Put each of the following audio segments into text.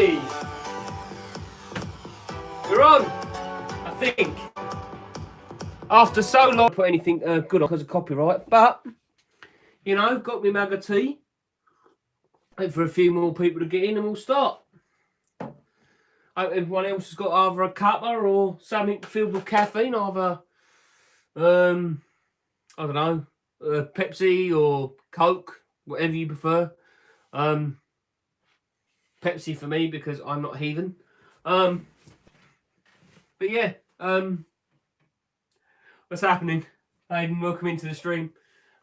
Hey! We're on, I think. After so long, I put anything good on because of copyright, but, you know, got me mug of tea. Wait for a few more people to get in and we'll start. Hope everyone else has got either a cuppa or something filled with caffeine, either, I don't know, Pepsi or Coke, whatever you prefer. Pepsi for me because I'm not heathen. But yeah, what's happening? Hayden, welcome into the stream.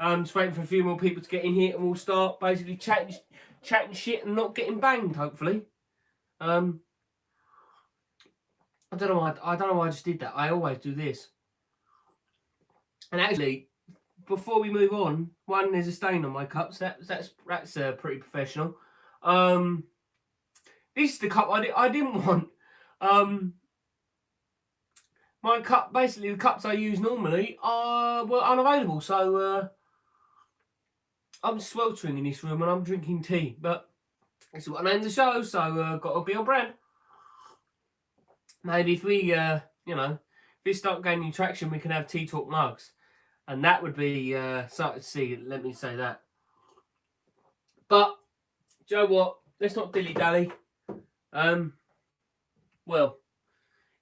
Just waiting for a few more people to get in here and we'll start basically chatting shit and not getting banged, hopefully. I don't know why I just did that. I always do this. And actually, before we move on, one, there's a stain on my cups. That's pretty professional. This is the cup I didn't want. My cup, basically the cups I use normally were unavailable, so I'm sweltering in this room and I'm drinking tea. But this is what I named the show, so got to be on brand. Maybe if we, if we start gaining traction, we can have Tea Talk mugs. And that would be something to see, let me say that. But, do you know what? Let's not dilly-dally. Well,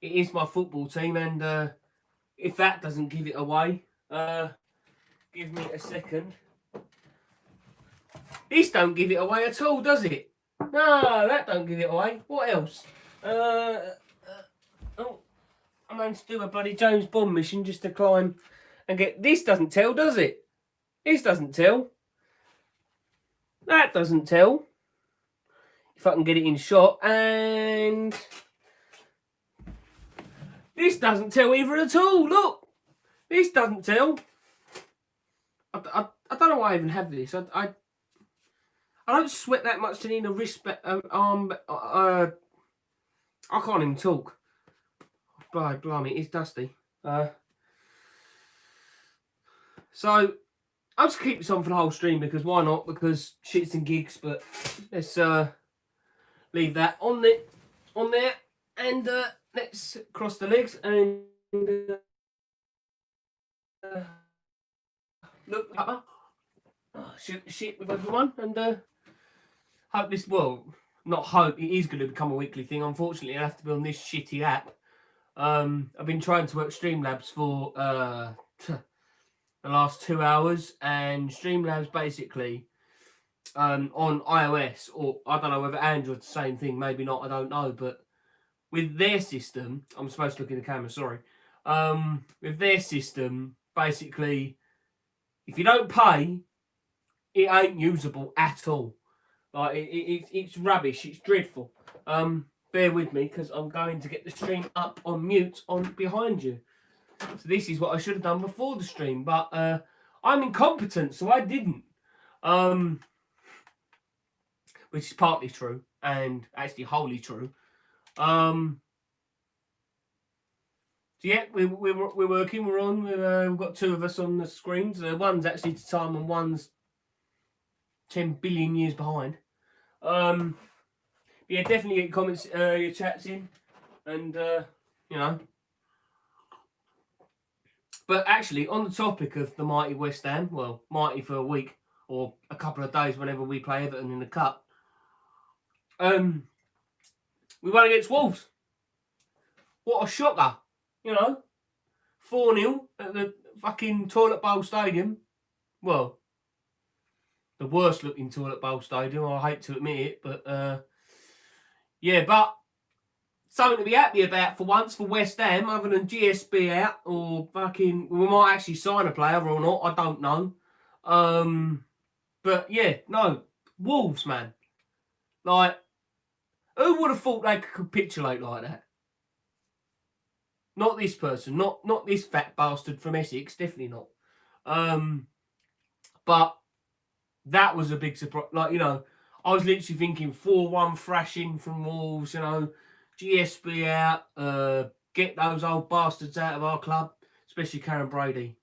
it is my football team, and if that doesn't give it away, give me a second. This don't give it away at all, does it? No, that don't give it away. What else? Oh, I managed to do a bloody James Bond mission just to climb and get... This doesn't tell, does it? This doesn't tell. That doesn't tell. If I can get it in shot, and... This doesn't tell either at all, look! This doesn't tell. I don't know why I even have this. I don't sweat that much to need a wrist arm. I can't even talk. Blimey, it's dusty. So I'll just keep this on for the whole stream because why not? Because shits and gigs. But let's leave that on there, and let's cross the legs and look up. Shit with everyone, and hope this, well, not hope, it is going to become a weekly thing. Unfortunately, I have to be on this shitty app. I've been trying to work Streamlabs for the last 2 hours, and Streamlabs basically on iOS, or I don't know whether Android's the same thing, maybe not, I don't know, but with their system, I'm supposed to look in the camera, sorry. With their system, basically, if you don't pay, it ain't usable at all. Like it's rubbish. It's dreadful. Bear with me because I'm going to get the stream up on mute on behind you. So this is what I should have done before the stream, but I'm incompetent, so I didn't. Which is partly true and actually wholly true. So yeah, we're working. We're on. We've got two of us on the screens. One's actually to time and one's 10 billion years behind. Yeah, definitely get your comments, your chats in, and you know. But actually, on the topic of the mighty West Ham, well, mighty for a week or a couple of days whenever we play Everton in the cup, we won against Wolves. What a shocker, you know. 4-0 at the fucking Toilet Bowl Stadium. Well, the worst looking Toilet Bowl Stadium, I hate to admit it, but yeah, but something to be happy about for once for West Ham, other than GSB out, or fucking, we might actually sign a player or not, I don't know. But yeah, no, Wolves, man. Like, who would have thought they could capitulate like that? Not this person, not this fat bastard from Essex, definitely not. But that was a big surprise. Like, you know, I was literally thinking 4-1 thrashing from Wolves, you know, GSB out, get those old bastards out of our club, especially Karen Brady.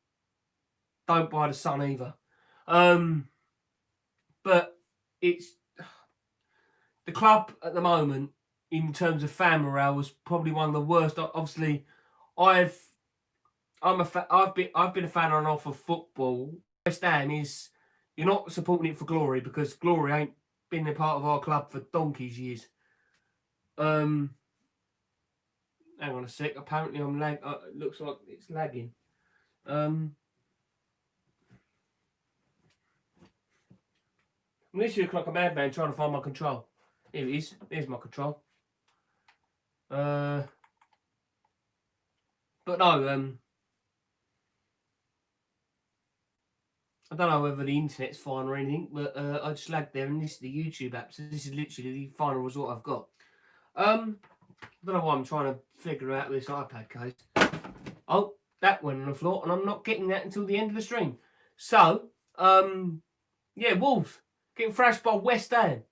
Don't buy the Sun either. But it's the club at the moment in terms of fan morale, was probably one of the worst. Obviously, I've been a fan on and off of football. West Ham is, you're not supporting it for glory, because glory ain't been a part of our club for donkey's years. Hang on a sec. Apparently, I'm lag. It looks like it's lagging. I'm literally look like a madman trying to find my control. Here it is. There's my control. But no. I don't know whether the internet's fine or anything, but I just lagged there, and this is the YouTube app, so this is literally the final result I've got. I don't know why I'm trying to figure out this iPad case. Oh, that went on the floor, and I'm not getting that until the end of the stream. So, yeah, Wolves getting thrashed by West Ham.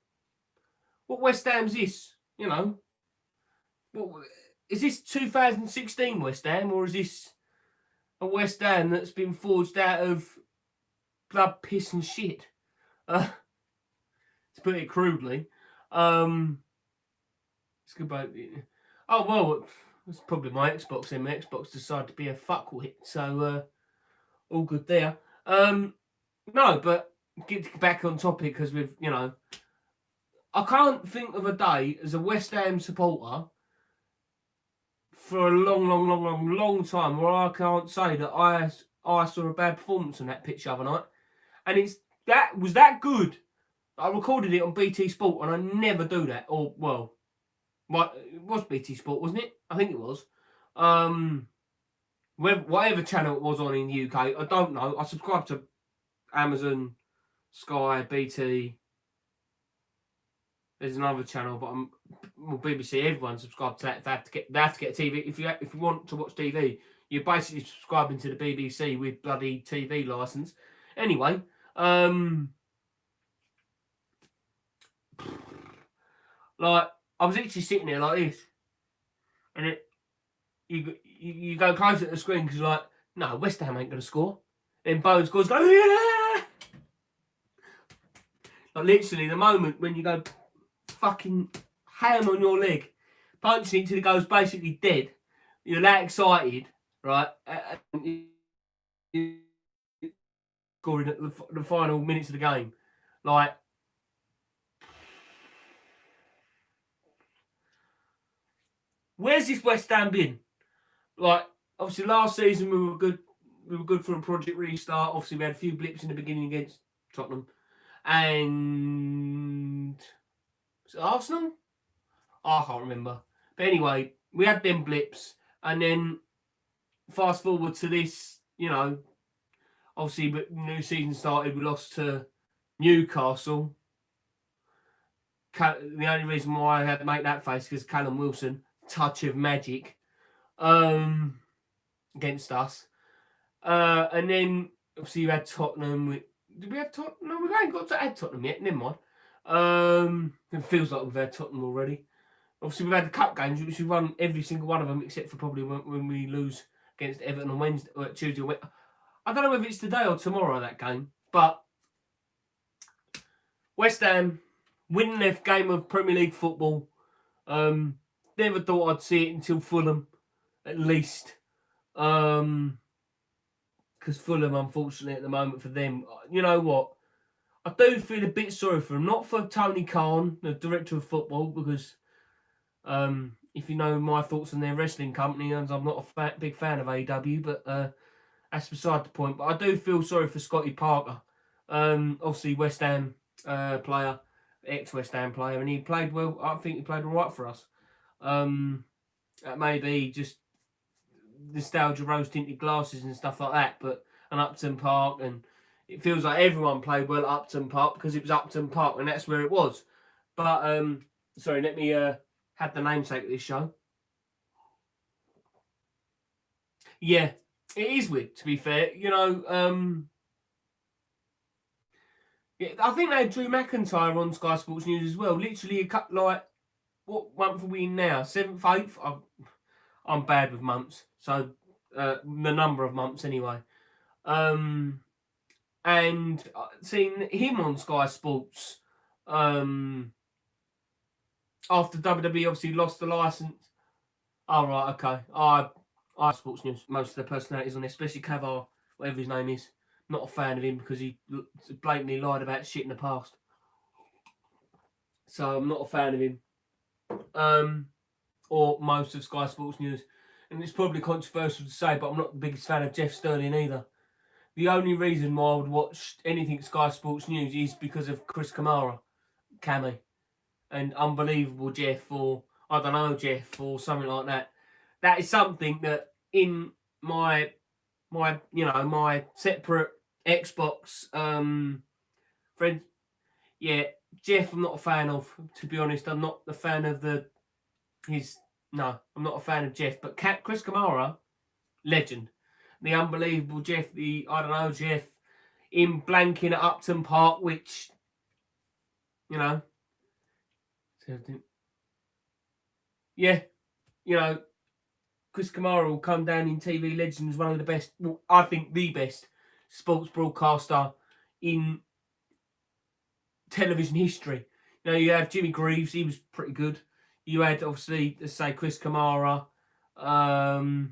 What West Ham's this? You know, is this 2016 West Ham, or is this a West Ham that's been forged out of blood, piss, and shit? To put it crudely. It's good about it. Oh, well, it's probably my Xbox, and my Xbox decided to be a fuckwit, so all good there. No, but get back on topic, because we've, you know, I can't think of a day as a West Ham supporter for a long time where I can't say that I saw a bad performance on that pitch the other night. And was that good. I recorded it on BT Sport, and I never do that. Or, well, it was BT Sport, wasn't it? I think it was. Whatever channel it was on in the UK, I don't know. I subscribe to Amazon, Sky, BT. There's another channel, but BBC. Everyone subscribes to that. They have to get a TV. If you want to watch TV, you're basically subscribing to the BBC with bloody TV license. Anyway, like, I was actually sitting there like this, and you go closer to the screen because you're like, no, West Ham ain't going to score. Then Bowen scores, go, yeah! Like, literally, the moment when you go fucking ham on your leg, punching it till it goes basically dead, you're that excited, right? Scoring at the final minutes of the game. Like, where's this West Ham been? Like, obviously last season we were good for a Project Restart. Obviously we had a few blips in the beginning against Tottenham. And was it Arsenal? I can't remember. But anyway, we had them blips, and then fast forward to this, you know, obviously the new season started, we lost to Newcastle. The only reason why I had to make that face is because Callum Wilson, touch of magic, against us. And then obviously you had Tottenham. Did we have Tottenham? No, we ain't got to add Tottenham yet. Never mind. It feels like we've had Tottenham already. Obviously we've had the cup games, which we've won every single one of them, except for probably when we lose against Everton on Wednesday, or Tuesday. I don't know whether it's today or tomorrow, that game, but West Ham winning their game of Premier League football. Never thought I'd see it until Fulham, at least. Because Fulham, unfortunately, at the moment for them, you know what? I do feel a bit sorry for them. Not for Tony Khan, the director of football, because if you know my thoughts on their wrestling company, I'm not a big fan of AEW, but that's beside the point. But I do feel sorry for Scotty Parker. Obviously, West Ham player, ex-West Ham player, and he played well. I think he played all right for us. Maybe just nostalgia, rose-tinted glasses and stuff like that, but an Upton Park, and it feels like everyone played well at Upton Park because it was Upton Park, and that's where it was. But, sorry, let me have the namesake of this show. Yeah, it is weird, to be fair. You know, yeah, I think they had Drew McIntyre on Sky Sports News as well. Literally, like, what month are we in now? 7th, 8th? I'm bad with months, so the number of months anyway. And seeing him on Sky Sports, after WWE obviously lost the license. Oh, right, okay. I sports news. Most of the personalities on there, especially Cavar, whatever his name is. Not a fan of him because he blatantly lied about shit in the past. So I'm not a fan of him. Or most of Sky Sports News. And it's probably controversial to say, but I'm not the biggest fan of Jeff Sterling either. The only reason why I would watch anything Sky Sports News is because of Chris Kamara, Cammy, and Unbelievable Jeff, or I don't know Jeff, or something like that. That is something that in my separate Xbox friends, yeah, Jeff I'm not a fan of, to be honest. I'm not a fan of I'm not a fan of Jeff, but Chris Kamara, legend. The Unbelievable Jeff, Jeff in blanking at Upton Park, which, yeah, Chris Kamara will come down in TV legend as one of the best, well, I think the best sports broadcaster in television history. You have Jimmy Greaves, he was pretty good. You had, obviously, let's say, Chris Kamara. I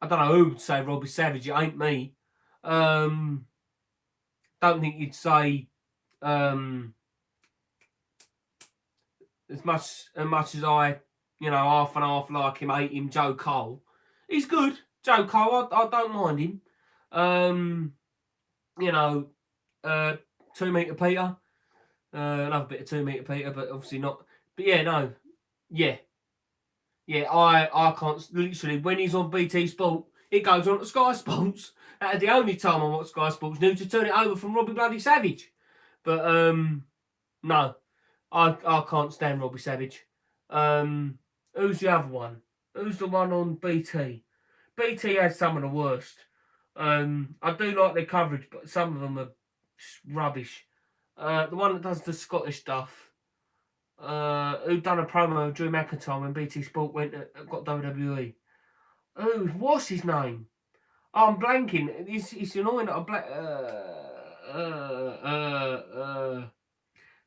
don't know who would say Robbie Savage. It ain't me. Don't think you'd say as much as I, half and half like him, hate him, Joe Cole. He's good. Joe Cole, I don't mind him. 2 Metre Peter. Love a bit of 2 Metre Peter, but obviously not. But yeah, no. Yeah. Yeah, I can't, literally, when he's on BT Sport, it goes on to Sky Sports. That is the only time I watch Sky Sports News to turn it over from Robbie Bloody Savage. But, no, I can't stand Robbie Savage. Who's the other one? Who's the one on BT? BT has some of the worst. I do like their coverage, but some of them are just rubbish. The one that does the Scottish stuff, who done a promo with Drew McIntyre when BT Sport got WWE. What's his name? Oh, I'm blanking. It's annoying that I'm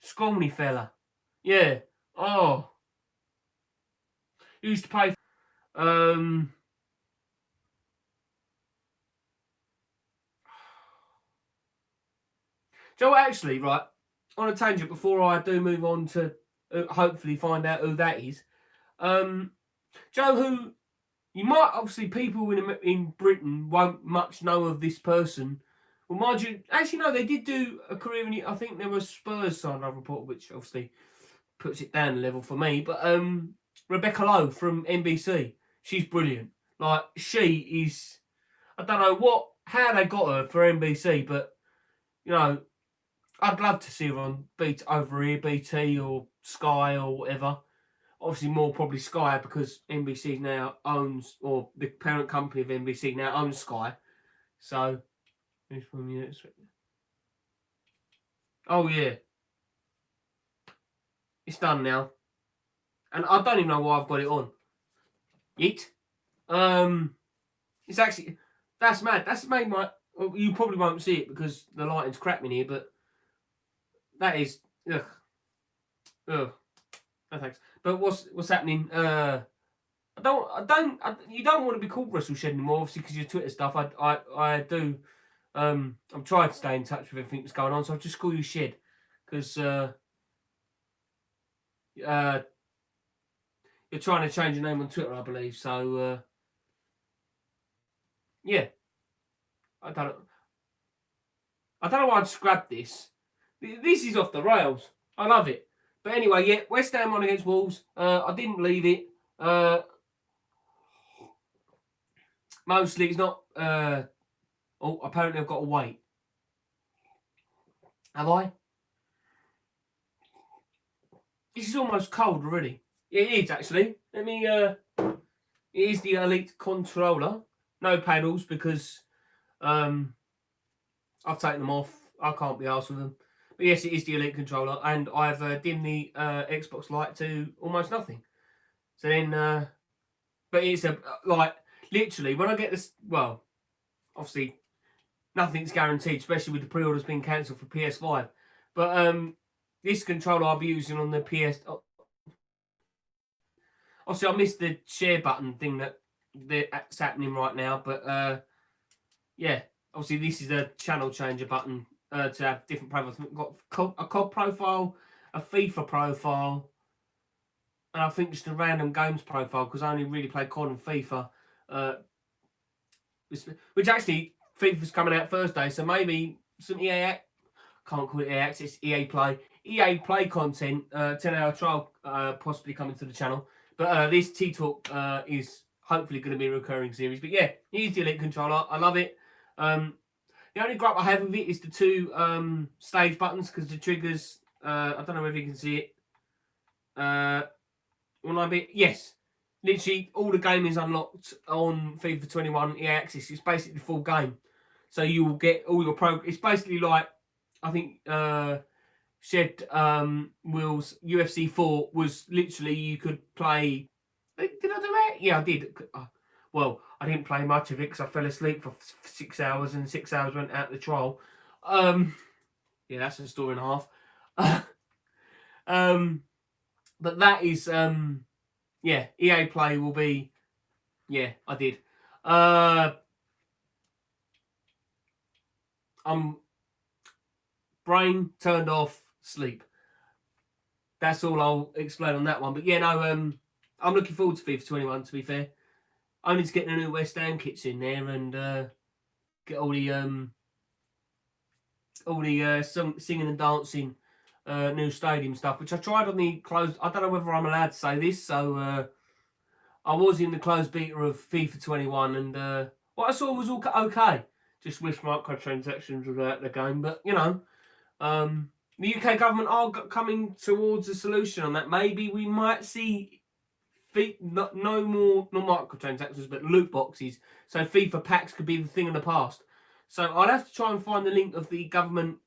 scrawny fella. Yeah. Oh. He used to pay. Joe, actually, right, on a tangent, before I do move on to hopefully find out who that is. Joe, who you might, obviously, people in Britain won't much know of this person. Well, mind you, actually, no, they did do a career in, I think there was Spurs signed, I've reported, which obviously puts it down a level for me. But Rebecca Lowe from NBC, she's brilliant. Like, she is, I don't know how they got her for NBC, but, I'd love to see her on over here, BT or Sky or whatever. Obviously, more probably Sky because NBC now owns, or the parent company of NBC now owns Sky. So, oh yeah, it's done now, and I don't even know why I've got it on. Yeet. It's actually, that's mad. That's made my. Well, you probably won't see it because the lighting's crap in here, but that is ugh. No thanks. But what's happening? You don't want to be called Russell Shed anymore, obviously, because your Twitter stuff. I do. I'm trying to stay in touch with everything that's going on, so I'll just call you Shed, because you're trying to change your name on Twitter, I believe. So yeah, I don't know why I just grabbed this. This is off the rails. I love it. But anyway, yeah, West Ham on against Wolves. I didn't believe it. Mostly it's not. Apparently I've got to wait. Have I? This is almost cold already. It is actually. Let me. It is the Elite controller. No paddles because I've taken them off. I can't be arsed with them. But yes, it is the Elite controller, and I've dimmed the Xbox light to almost nothing. So then, but it's literally when I get this. Well, obviously, nothing's guaranteed, especially with the pre-orders being cancelled for PS5. But this controller I'll be using on the PS. Obviously, I missed the share button thing that's happening right now, but yeah, obviously this is a channel changer button to have different profiles. We've got a COD profile, a FIFA profile, and I think just a random games profile because I only really play COD and FIFA. Which actually FIFA's coming out Thursday, so maybe some EA. Can't call it EA Access, EA Play. EA Play content, 10-hour trial possibly coming to the channel. But this T-Talk is hopefully going to be a recurring series. But yeah, here's the Elite controller. I love it. The only gripe I have with it is the two stage buttons because the triggers, I don't know whether you can see it. Yes. Literally, all the game is unlocked on FIFA 21 EA Access. It's basically the full game. So you will get all your It's basically like, I think Shed Will's UFC 4 was literally you could play. Did I do that? Yeah, I did. Well, I didn't play much of it because I fell asleep for 6 hours and 6 hours went out the trial. Yeah, that's a story and a half. But that is yeah, EA Play will be. Yeah, I did. Brain turned off, sleep. That's all I'll explain on that one. But yeah, no, I'm looking forward to FIFA 21. To be fair, only to getting the new West Ham kits in there and get all the singing and dancing new stadium stuff, which I tried on the closed. I don't know whether I'm allowed to say this, so I was in the closed beta of FIFA 21, and what I saw was all okay. Just wish microtransactions were out of the game, but you know. The UK government are coming towards a solution on that. Maybe we might see no more microtransactions, but loot boxes. So FIFA packs could be the thing of the past. So I'd have to try and find the link of the government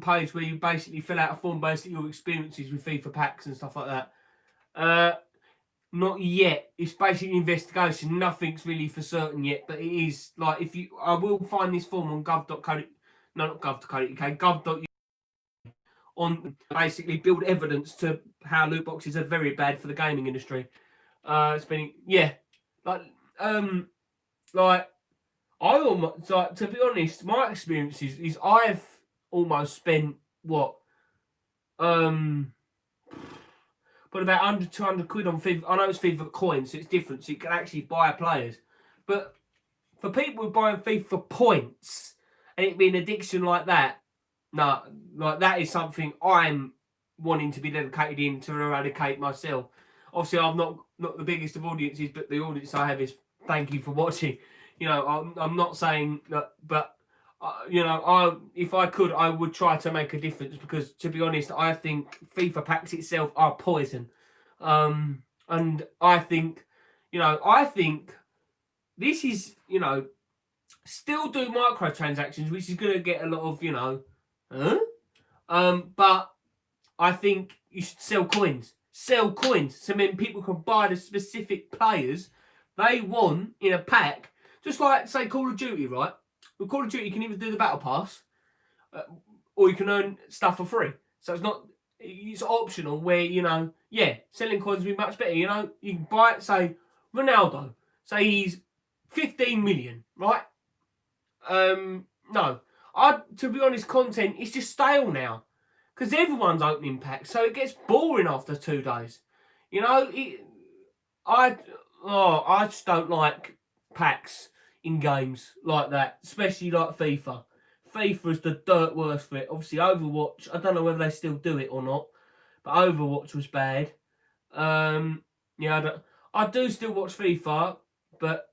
page where you basically fill out a form, basically your experiences with FIFA packs and stuff like that. Not yet. It's basically an investigation. Nothing's really for certain yet, but it is like I will find this form on gov.co. No, not gov.co.uk, gov.uk on basically build evidence to how loot boxes are very bad for the gaming industry. It's been, yeah, like I almost, like, to be honest, my experience is I've almost spent what, but about 100, 200 quid on FIFA. I know it's FIFA coins, so it's different, so you can actually buy players. But for people who buy FIFA for points, and it be an addiction like that, no, like that is something I'm wanting to be dedicated in to eradicate myself. Obviously, I'm not the biggest of audiences, but the audience I have is thank you for watching. You know, I'm not saying that, but you know, if I could, I would try to make a difference because, to be honest, I think FIFA packs itself are poison, and I think this is, you know. Still do microtransactions, which is going to get a lot of, but I think you should sell coins. Sell coins so then people can buy the specific players they want in a pack. Just like, say, Call of Duty, right? With Call of Duty, you can either do the Battle Pass or you can earn stuff for free. So it's optional where, selling coins would be much better. You can buy it, say, Ronaldo. Say he's 15 million, right? No. To be honest, content is just stale now. Because everyone's opening packs, so it gets boring after 2 days. I just don't like packs in games like that, especially like FIFA. FIFA is the dirt worst for it. Obviously, Overwatch, I don't know whether they still do it or not, but Overwatch was bad. I do still watch FIFA, but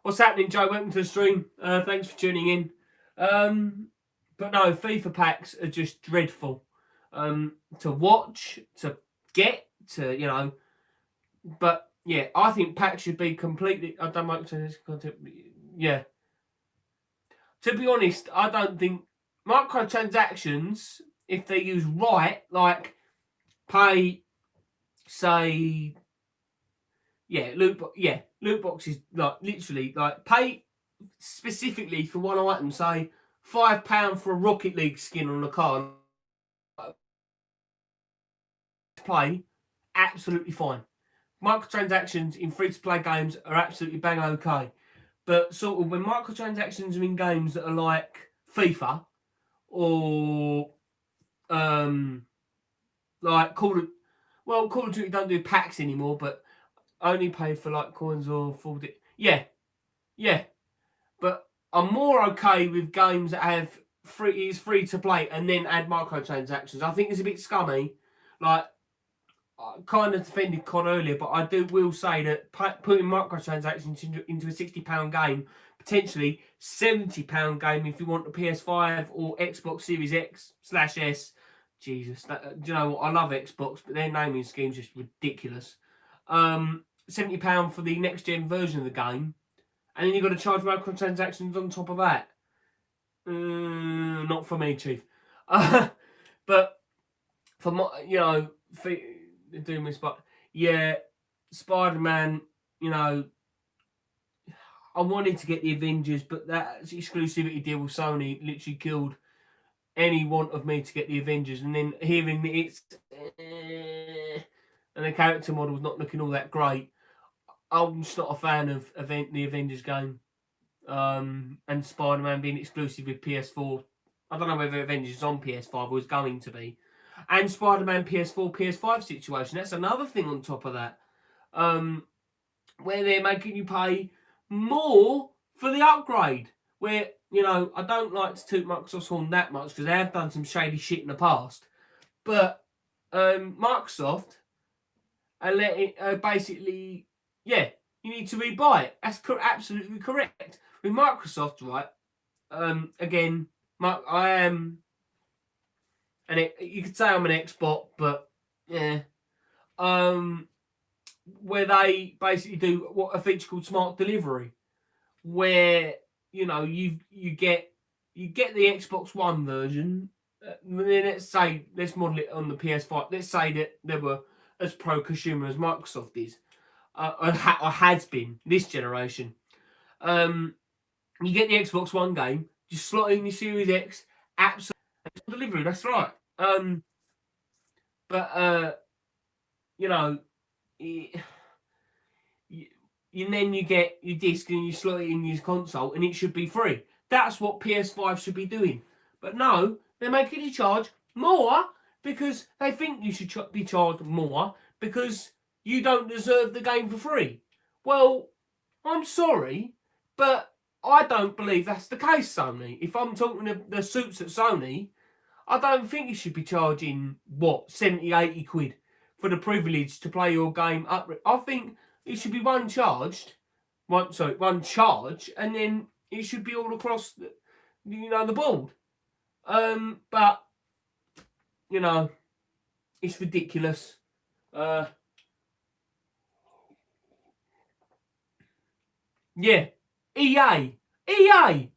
what's happening, Joe? Welcome to the stream. Thanks for tuning in. But no, FIFA packs are just dreadful to watch, to get, to, But yeah, I think packs should be completely. I don't like this content. Yeah. To be honest, I don't think microtransactions, if they're used right, like pay, say, loot boxes, like literally, like pay specifically for one item, say £5 for a Rocket League skin on a card to play, absolutely fine. Microtransactions in free-to-play games are absolutely bang okay. But sort of when microtransactions are in games that are like FIFA or like Call of Duty don't do packs anymore, but only pay for like coins or full. Yeah. But I'm more okay with games that have free to play and then add microtransactions. I think it's a bit scummy. Like I kind of defended COD earlier, but I will say that putting microtransactions into a £60 game, potentially £70 game if you want the PS5 or Xbox Series X/S. Jesus, do you know what? I love Xbox, but their naming scheme's just ridiculous. £70 for the next gen version of the game, and then you've got to charge microtransactions on top of that. Not for me, Chief. But for my, for doing this, but yeah, Spider-Man, I wanted to get the Avengers, but that exclusivity deal with Sony literally killed any want of me to get the Avengers. And then hearing that it's and the character model's not looking all that great, I'm just not a fan of the Avengers game. And Spider-Man being exclusive with PS4. I don't know whether Avengers is on PS5 or is going to be. And Spider-Man PS4, PS5 situation. That's another thing on top of that. Where they're making you pay more for the upgrade. Where, I don't like to toot Microsoft's horn that much because they have done some shady shit in the past. But Microsoft are letting, basically, you need to rebuy it. That's absolutely correct. With Microsoft, right, again, I am, and you could say I'm an Xbot, but yeah, where they basically do what a feature called Smart Delivery, where you get the Xbox One version. Then let's model it on the PS5. Let's say that they were as pro-consumer as Microsoft is, or has been this generation. You get the Xbox One game, just slot in your Series X, absolute delivery. That's right. And then you get your disc and you slot it in your console, and it should be free. That's what PS5 should be doing. But no, they're making you charge more because they think you should be charged more because you don't deserve the game for free. Well, I'm sorry, but I don't believe that's the case, Sony. If I'm talking to the suits at Sony, I don't think you should be charging, 70, 80 quid for the privilege to play your game up. I think it should be one charge, and then it should be all across the board. But, it's ridiculous. Yeah. EA,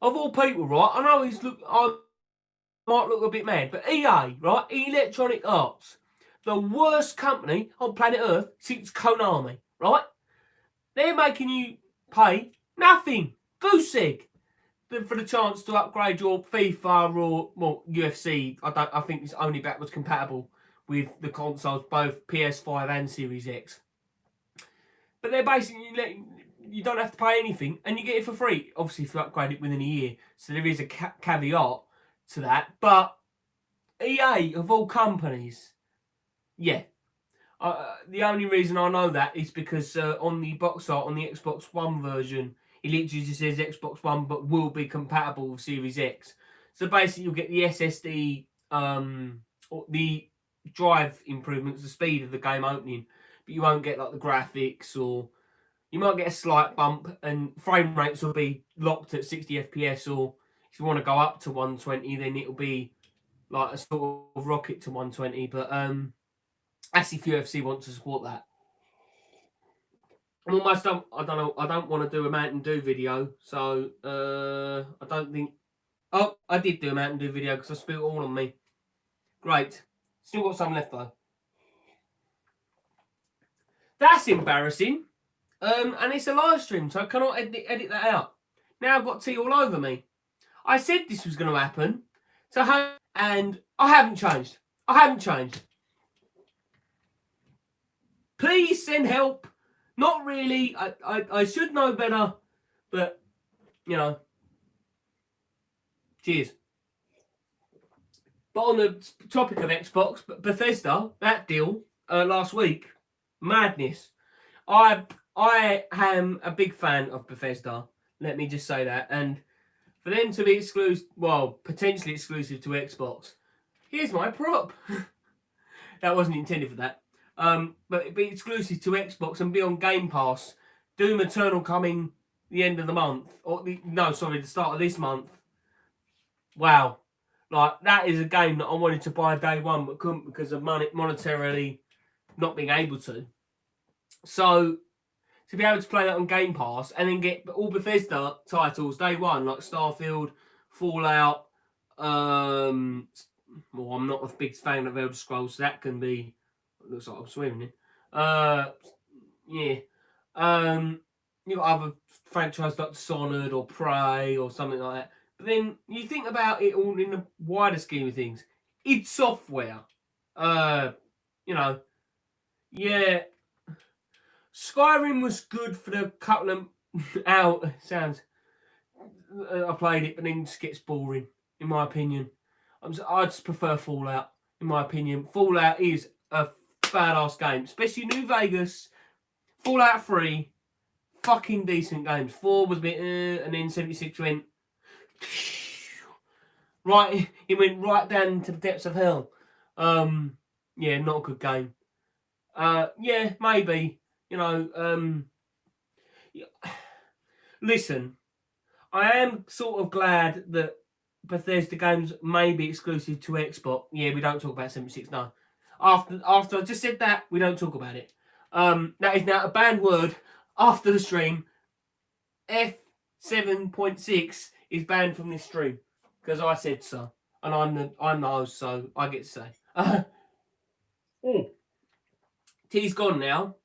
of all people, right? I know I might look a bit mad, but EA, right? Electronic Arts, the worst company on planet Earth since Konami, right? They're making you pay nothing, goose egg, for the chance to upgrade your FIFA or UFC. I think it's only backwards compatible with the consoles, both PS5 and Series X. But they're basically letting you don't have to pay anything, and you get it for free. Obviously, if you upgrade it within a year, so there is a caveat to that. But EA of all companies, the only reason I know that is because on the box art on the Xbox One version, it literally just says Xbox One, but will be compatible with Series X. So basically, you'll get the SSD, or the drive improvements, the speed of the game opening, but you won't get like the graphics, or you might get a slight bump, and frame rates will be locked at 60 FPS, or if you want to go up to 120, then it'll be like a sort of rocket to 120. But that's if UFC wants to support that. I'm almost done. I don't want to do a Mountain Dew video, so I don't think. Oh, I did do a Mountain Dew video because I spilled it all on me. Great. Still got some left though. That's embarrassing. And it's a live stream, so I cannot edit that out. Now I've got tea all over me. I said this was going to happen. And I haven't changed. I haven't changed. Please send help. Not really. I should know better. But, you know. Cheers. But on the topic of Xbox, Bethesda, that deal last week, madness. I am a big fan of Bethesda. Let me just say that. And for them to be exclusive, well, potentially exclusive to Xbox, here's my prop. That wasn't intended for that. But be exclusive to Xbox and be on Game Pass. Doom Eternal coming the end of the month. The start of this month. Wow. Like, that is a game that I wanted to buy day one, but couldn't because of monetarily not being able to. So, to be able to play that on Game Pass and then get all Bethesda titles day one, like Starfield, Fallout, I'm not a big fan of Elder Scrolls, so that can be, looks like I'm swearing in. Yeah. You've got other franchises like Dishonored or Prey or something like that. But then you think about it all in the wider scheme of things. Id Software. Yeah. Skyrim was good for the couple of hours. Sounds. I played it, but then it just gets boring, in my opinion. I just prefer Fallout, in my opinion. Fallout is a badass game, especially New Vegas. Fallout 3, fucking decent games. 4 was a bit, and then 76 went. Right, it went right down into the depths of hell. Yeah, not a good game. Yeah, maybe. Listen, I am sort of glad that Bethesda games may be exclusive to Xbox. Yeah, we don't talk about 76, no. After I just said that, we don't talk about it. That is now a banned word after the stream. F7.6 is banned from this stream because I said so, and I'm the host, so I get to say. Tea's gone now.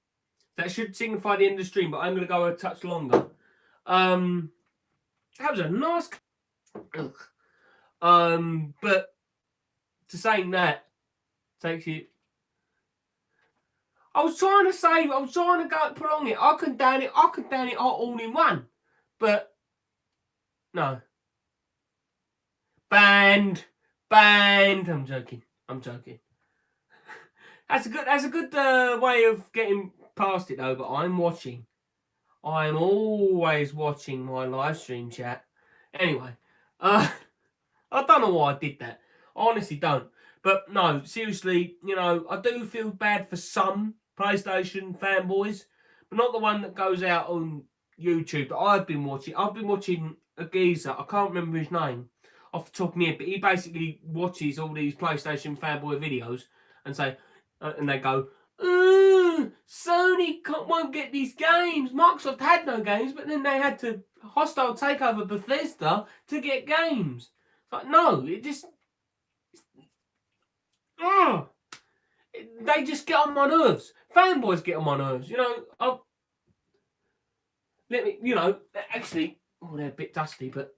That should signify the end of the stream, but I'm going to go a touch longer. That was a nice. But to saying that takes you. I was trying to go prolong it. I can down it all in one, but no. Banned. I'm joking. That's a good way of getting past it though. But I'm watching. I'm always watching my live stream chat. Anyway, I don't know why I did that. I honestly don't. But no, seriously, I do feel bad for some PlayStation fanboys, but not the one that goes out on YouTube that I've been watching. I've been watching a geezer. I can't remember his name off the top of my head, but he basically watches all these PlayStation fanboy videos and and they go, Sony won't get these games. Microsoft had no games, but then they had to hostile take over Bethesda to get games. It's like, no, it just... they just get on my nerves. Fanboys get on my nerves. Actually, they're a bit dusty, but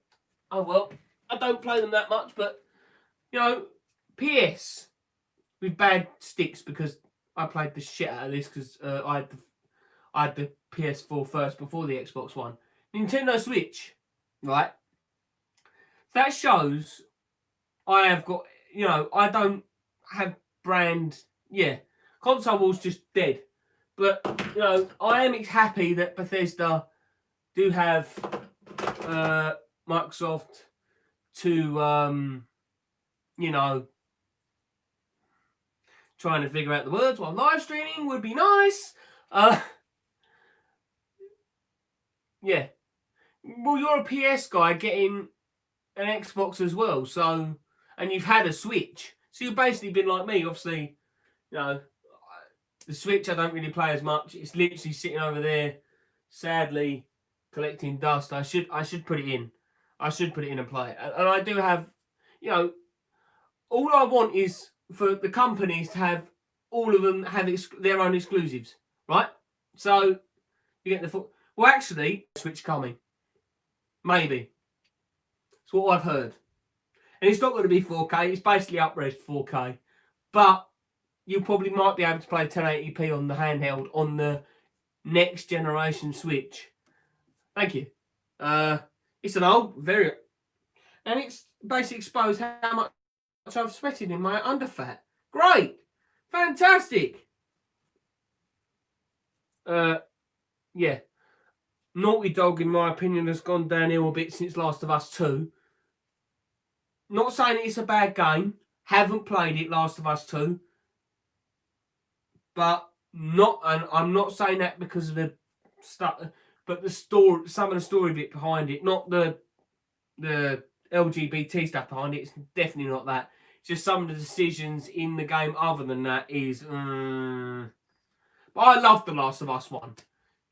oh well. I don't play them that much, but PS with bad sticks because I played the shit out of this because I had the PS4 first before the Xbox One. Nintendo Switch, right? That shows I have got, I don't have brand, console war's just dead. But, I am happy that Bethesda do have Microsoft to, trying to figure out the words while live streaming would be nice. Yeah. Well, you're a PS guy getting an Xbox as well, so, and you've had a Switch. So you've basically been like me, obviously, the Switch I don't really play as much. It's literally sitting over there, sadly, collecting dust. I should put it in. I should put it in and play it. And I do have, all I want is for the companies to have, all of them have their own exclusives, right? So, you get well, actually, Switch coming. Maybe. It's what I've heard. And it's not going to be 4K. It's basically up-res 4K. But you probably might be able to play 1080p on the handheld on the next generation Switch. Thank you. It's an old, very... And it's basically exposed how much I've sweated in my underfat. Great. Fantastic. Yeah. Naughty Dog, in my opinion, has gone downhill a bit since Last of Us 2. Not saying it's a bad game. Haven't played it, Last of Us 2. But and I'm not saying that because of the stuff, but the story, some of the story bit behind it, not the LGBT stuff behind it. It's definitely not that. It's just some of the decisions in the game other than that is... But I loved The Last of Us 1.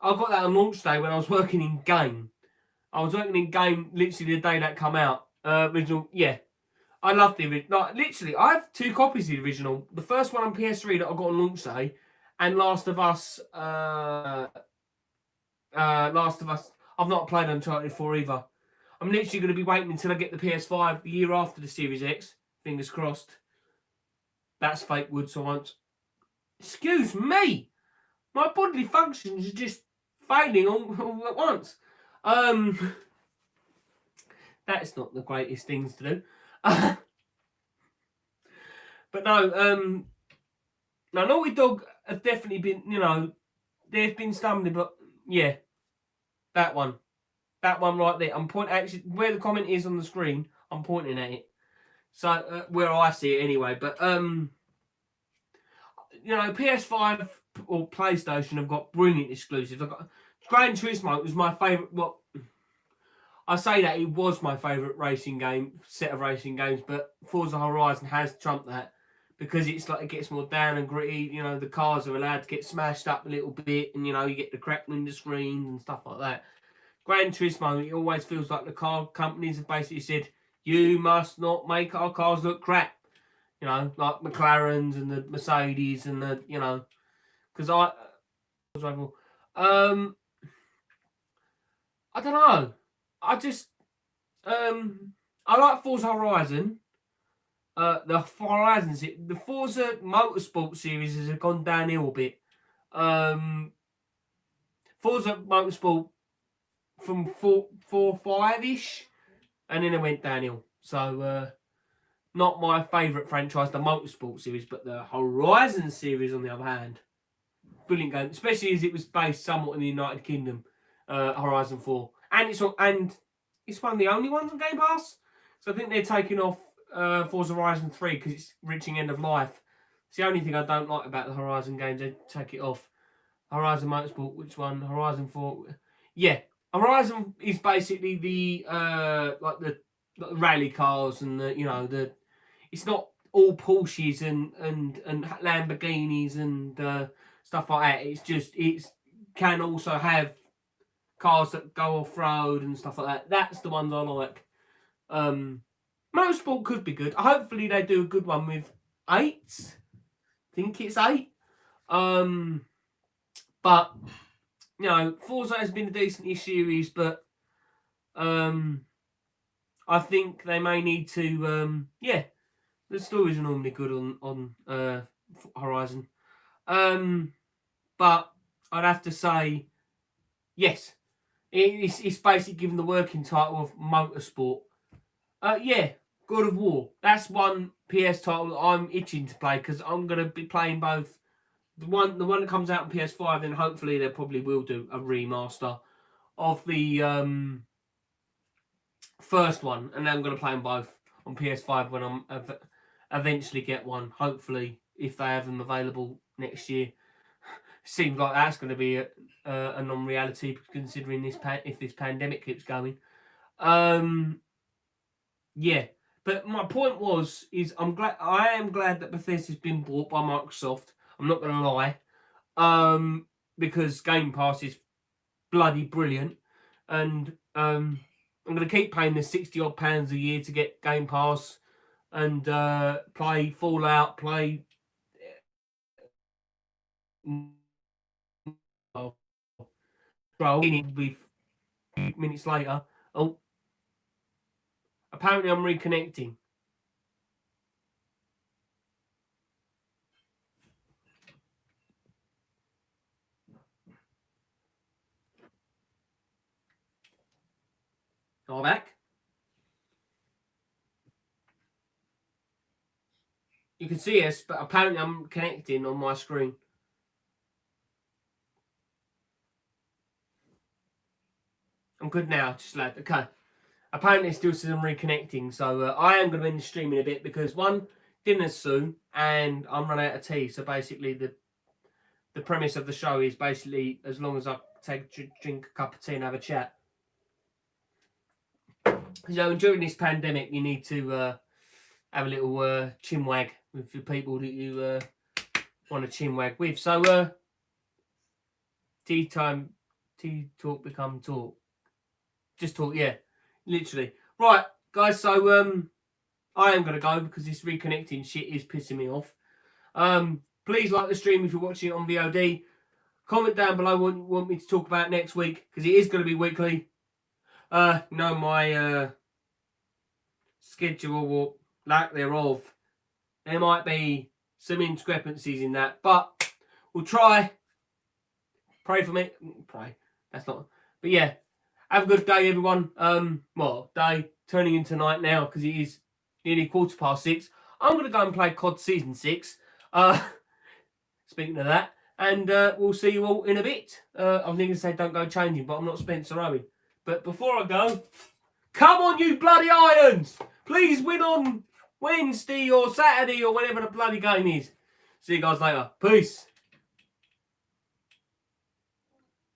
I got that on launch day when I was working in game. I was working in game literally the day that come out. Original, yeah. I love the original. Like, literally, I have 2 copies of the original. The first one on PS3 that I got on launch day, and Last of Us. Last of Us. I've not played Uncharted 4 either. I'm literally going to be waiting until I get the PS5 the year after the Series X. Fingers crossed. That's fake wood, so I won't. Excuse me! My bodily functions are just failing all at once. That's not the greatest things to do. But no, Naughty Dog have definitely been, they've been stumbling, but yeah, that one right there. I'm pointing, actually, where the comment is on the screen, I'm pointing at it. So, where I see it anyway, but, PS5 or PlayStation have got brilliant exclusives. I've got Gran Turismo was my favourite. Well, I say that it was my favourite set of racing games, but Forza Horizon has trumped that because it's like it gets more down and gritty. The cars are allowed to get smashed up a little bit, and you get the crackling the screens and stuff like that. Gran Turismo, it always feels like the car companies have basically said, you must not make our cars look crap. Like McLarens and the Mercedes and the, because I don't know. I just, I like Forza Horizon. The Forza Motorsport series has gone downhill a bit. Forza Motorsport from 4.5-ish, and then it went downhill. So, not my favourite franchise, the Motorsport series, but the Horizon series, on the other hand, brilliant game, especially as it was based somewhat in the United Kingdom. Horizon 4, and it's one of the only ones on Game Pass. So I think they're taking off Forza Horizon 3 because it's reaching end of life. It's the only thing I don't like about the Horizon games. They take it off. Horizon Motorsport, which one? Horizon 4. Yeah, Horizon is basically the rally cars and the it's not all Porsches and Lamborghinis and stuff like that. It's just can also have cars that go off-road and stuff like that. That's the ones I like. Motorsport could be good. Hopefully they do a good one with 8. I think it's 8. But, Forza has been a decent-ish series, but I think they may need to, the stories are normally good on Horizon. But I'd have to say, yes, it's basically given the working title of Motorsport. God of War. That's one PS title that I'm itching to play because I'm going to be playing both. The one that comes out on PS5, then hopefully they probably will do a remaster of the first one, and then I'm going to play them both on PS5 when I'm eventually get one. Hopefully, if they have them available next year. Seems like that's going to be a non-reality considering if this pandemic keeps going. Yeah, but my point is I am glad that Bethesda's been bought by Microsoft. I'm not going to lie, because Game Pass is bloody brilliant, and I'm going to keep paying the £60-odd a year to get Game Pass and play Fallout, play. With minutes later. Oh, Apparently I'm reconnecting. Am I back? You can see us, but apparently I'm connecting on my screen. I'm good now, just like, okay. Apparently it still says I'm reconnecting, so I am going to end the stream in a bit because one, dinner's soon, and I'm running out of tea. So basically the premise of the show is basically as long as I drink a cup of tea and have a chat. So during this pandemic, you need to have a little chinwag with the people that you want to chinwag with. So tea time, tea talk become talk. Just talk, yeah, literally. Right, guys. So I am gonna go because this reconnecting shit is pissing me off. Please like the stream if you're watching it on VOD. Comment down below what you want me to talk about next week because it is going to be weekly. My schedule or lack thereof, there might be some discrepancies in that, but we'll try. Pray for me. Pray. That's not. But yeah, have a good day, everyone. Day turning into night now because it is nearly 6:15. I'm going to go and play COD Season 6. Speaking of that, and we'll see you all in a bit. I was going to say don't go changing, but I'm not Spencer Owen. But before I go, come on, you bloody Irons! Please win on Wednesday or Saturday or whenever the bloody game is. See you guys later. Peace.